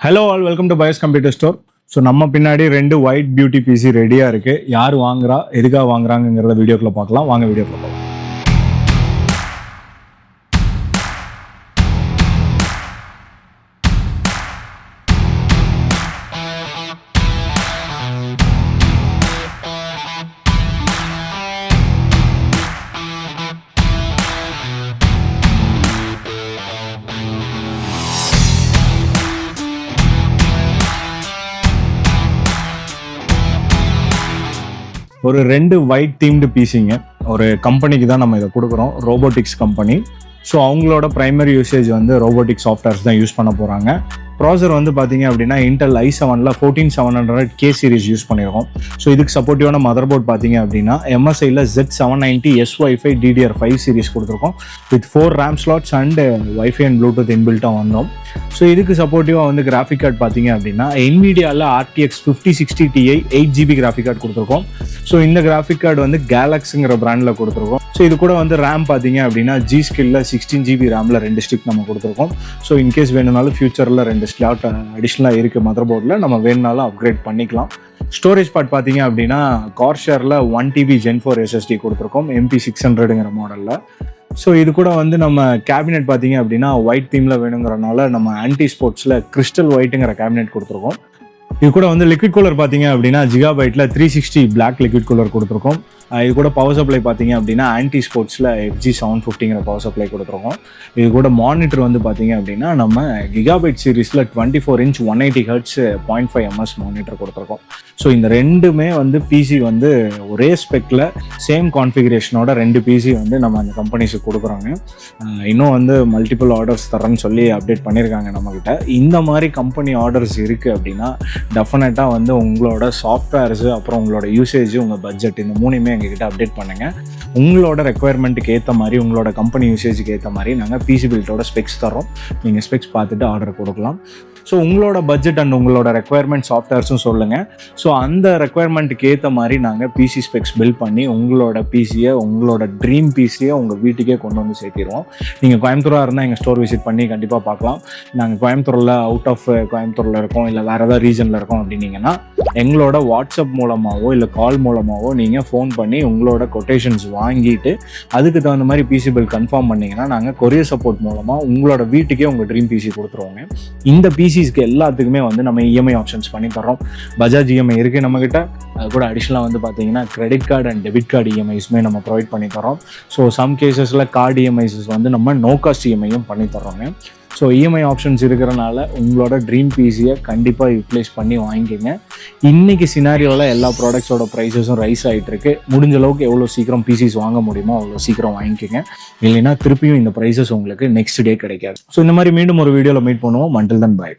Hello all, welcome to BYOS Computer Store. So நம்ம பின்னாடி 2 white beauty PC ரெடியாக இருக்குது. யார் வாங்குறா, எதுக்காக வாங்குறாங்கிறத வீடியோக்குள்ளே பார்க்கலாம். வாங்க வீடியோக்குள்ளே பார்க்கலாம். ஒரு 2 ஒயிட் தீம்டு பிசிங்க ஒரு கம்பெனிக்கு தான் நம்ம இதை கொடுக்குறோம், ரோபோட்டிக்ஸ் கம்பெனி. ஸோ அவங்களோட ப்ரைமரி யூசேஜ் வந்து ரோபோட்டிக் சாஃப்ட்வேர்ஸ் தான் யூஸ் பண்ண போகிறாங்க. ப்ராசர் வந்து பார்த்தீங்க அப்படின்னா இன்டெல் i7ல் 14700K சீரிஸ் யூஸ் பண்ணியிருக்கோம். ஸோ இதுக்கு சப்போர்ட்டிவான மதர்போர்ட் பார்த்தீங்க அப்படின்னா MSIயில் Z790 SWIFI DDR5 சீரிஸ் கொடுத்துருக்கோம். With 4 RAM slots and wifi and Bluetooth இன்பில்ட்டாக வந்தோம். ஸோ இதுக்கு சப்போர்ட்டிவாக வந்து கிராஃபிக் கார்டு பார்த்தீங்க அப்படின்னா NVIDIAவில் RTX 5060 Ti 8GB graphic card கொடுத்துருக்கோம். ஸோ இந்த கிராஃபிக் கார்டு வந்து கேலக்ஸுங்கிற பிராண்டில் கொடுத்துருக்கோம். ஸோ இது கூட வந்து ரேம் பார்த்தீங்க அப்படின்னா G-Skillல 16GB ரேமில் 2 ஸ்டிக் நம்ம கொடுத்துருக்கோம். ஸோ இன்கேஸ் வேணும்னாலும் ஃபியூச்சரில் 2 ஸ்லாட் அடிஷ்னலாக இருக்குது மதர்போர்டில், நம்ம வேணுனாலும் அப்கிரேட் பண்ணிக்கலாம். ஸ்டோரேஜ் பார்ட் பார்த்தீங்க அப்படின்னா கார்ஷேரில் 1TB Gen 4 SSD கொடுத்துருக்கோம் MP600ங்கிற மாடலில். ஸோ இது கூட வந்து நம்ம கேபினெட் பார்த்தீங்க அப்படின்னா ஒயிட் தீமில் வேணுங்கிறனால நம்ம ஆன்டி ஸ்போர்ட்ஸில் கிறிஸ்டல் ஒயிட்டுங்கிற கேபினெட் கொடுத்துருக்கோம். இது கூட வந்து லிக்விட் கூலர் பார்த்தீங்க அப்படின்னா ஜிகாபைட்டில் 360 பிளாக் லிக்விட் கூலர் கொடுத்துருக்கோம். இது கூட பவர் சப்ளை பார்த்தீங்க அப்படின்னா ஆன்டி ஸ்போர்ட்ஸில் FG750ங்கிற பவர் சப்ளை கொடுத்துருக்கோம். இது கூட மானிட்டர் வந்து பார்த்தீங்க அப்படின்னா நம்ம கிகாபைட் சீரீஸில் 24 inch 180 Hz 0.5 ms மானிட்டர் கொடுத்துருக்கோம். ஸோ இந்த ரெண்டுமே வந்து பிசி வந்து ஒரே ஸ்பெக்கில் சேம் கான்ஃபிகரேஷனோட 2 பிசி வந்து நம்ம அந்த கம்பெனிஸுக்கு கொடுக்குறாங்க. இன்னும் வந்து மல்டிபிள் ஆர்டர்ஸ் தரேன்னு சொல்லி அப்டேட் பண்ணியிருக்காங்க நம்மக்கிட்ட. இந்த மாதிரி கம்பெனி ஆர்டர்ஸ் இருக்குது அப்படின்னா டெஃபினட்டாக வந்து உங்களோட சாஃப்ட்வேர்ஸு அப்புறம் உங்களோட யூசேஜ், உங்கள் பட்ஜெட், இந்த மூணுமே எங்ககிட்ட அப்டேட் பண்ணுங்கள். உங்களோட ரெக்குயர்மெண்ட்டுக்கு ஏற்ற மாதிரி, உங்களோட கம்பெனி யூசேஜுக்கு ஏற்ற மாதிரி நாங்கள் பிசி பில்டோட ஸ்பெக்ஸ் தரோம். நீங்கள் ஸ்பெக்ஸ் பார்த்துட்டு ஆர்டர் கொடுக்கலாம். ஸோ உங்களோட பட்ஜெட் அண்ட் உங்களோட ரெக்குயர்மெண்ட் சாஃப்ட்வேர்ஸும் சொல்லுங்கள். ஸோ அந்த ரெக்குயர்மெண்ட்டுக்கு ஏற்ற மாதிரி நாங்கள் பிசி ஸ்பெக்ஸ் பில்ட் பண்ணி உங்களோட பிசியை, உங்களோட ட்ரீம் பிசியை உங்கள் வீட்டுக்கே கொண்டு வந்து சேர்த்திடுவோம். நீங்கள் கோயம்புத்தூராக இருந்தால் எங்கள் ஸ்டோர் விசிட் பண்ணி கண்டிப்பாக பார்க்கலாம். நாங்கள் கோயம்புத்தூரில் அவுட் ஆஃப் கோயம்புத்தூரில் இருக்கோம், இல்லை வேறு ஏதாவது ரீஜனில் இருக்கோம் அப்படின்னீங்கன்னா எங்களோட வாட்ஸ்அப் மூலமாகவோ இல்லை கால் மூலமாகவோ நீங்கள் ஃபோன் பண்ணி உங்களோட கொட்டேஷன்ஸ் வாங்கிட்டு அதுக்கு தகுந்த மாதிரி பிசி பில் கன்ஃபார்ம் பண்ணிங்கன்னா நாங்கள் கொரியர் சப்போர்ட் மூலமாக உங்களோட வீட்டுக்கே உங்கள் ட்ரீம் பிசி கொடுத்துருவோங்க. இந்த பிசிஸ்க்கு எல்லாத்துக்குமே வந்து நம்ம இஎம்ஐ ஆப்ஷன்ஸ் பண்ணி தரோம். பஜாஜ் இஎம்ஐ இருக்குது நம்மக்கிட்ட. அது கூட அடிஷ்னலாக வந்து பார்த்தீங்கன்னா credit card and debit card இஎம்ஐஸுமே நம்ம ப்ரொவைட் பண்ணி தரோம். ஸோ சம் கேசஸில் கார்டு இஎம்ஐஸ் வந்து நம்ம நோ காஸ்ட் இஎம்ஐயும் பண்ணி தரோங்க. ஸோ இஎம்ஐ ஆப்ஷன்ஸ் இருக்கிறனால உங்களோட ட்ரீம் பிசியை கண்டிப்பாக யூட்டிலைஸ் பண்ணி வாங்கிக்கோங்க. இன்றைக்கி சினாரியோவில் எல்லா ப்ராடக்ட்ஸோட ப்ரைஸஸும் ரைஸ் ஆகிட்டு இருக்கு. முடிஞ்ச அளவுக்கு எவ்வளோ சீக்கிரம் பிசிஸ் வாங்க முடியுமோ அவ்வளோ சீக்கிரம் வாங்கிக்கோங்க. இல்லைன்னா திருப்பியும் இந்த ப்ரைஸஸ் உங்களுக்கு நெக்ஸ்ட் டே கிடைக்காது. ஸோ இந்த மாதிரி மீண்டும் ஒரு வீடியோவில் மீட் பண்ணுவோம். until then bye.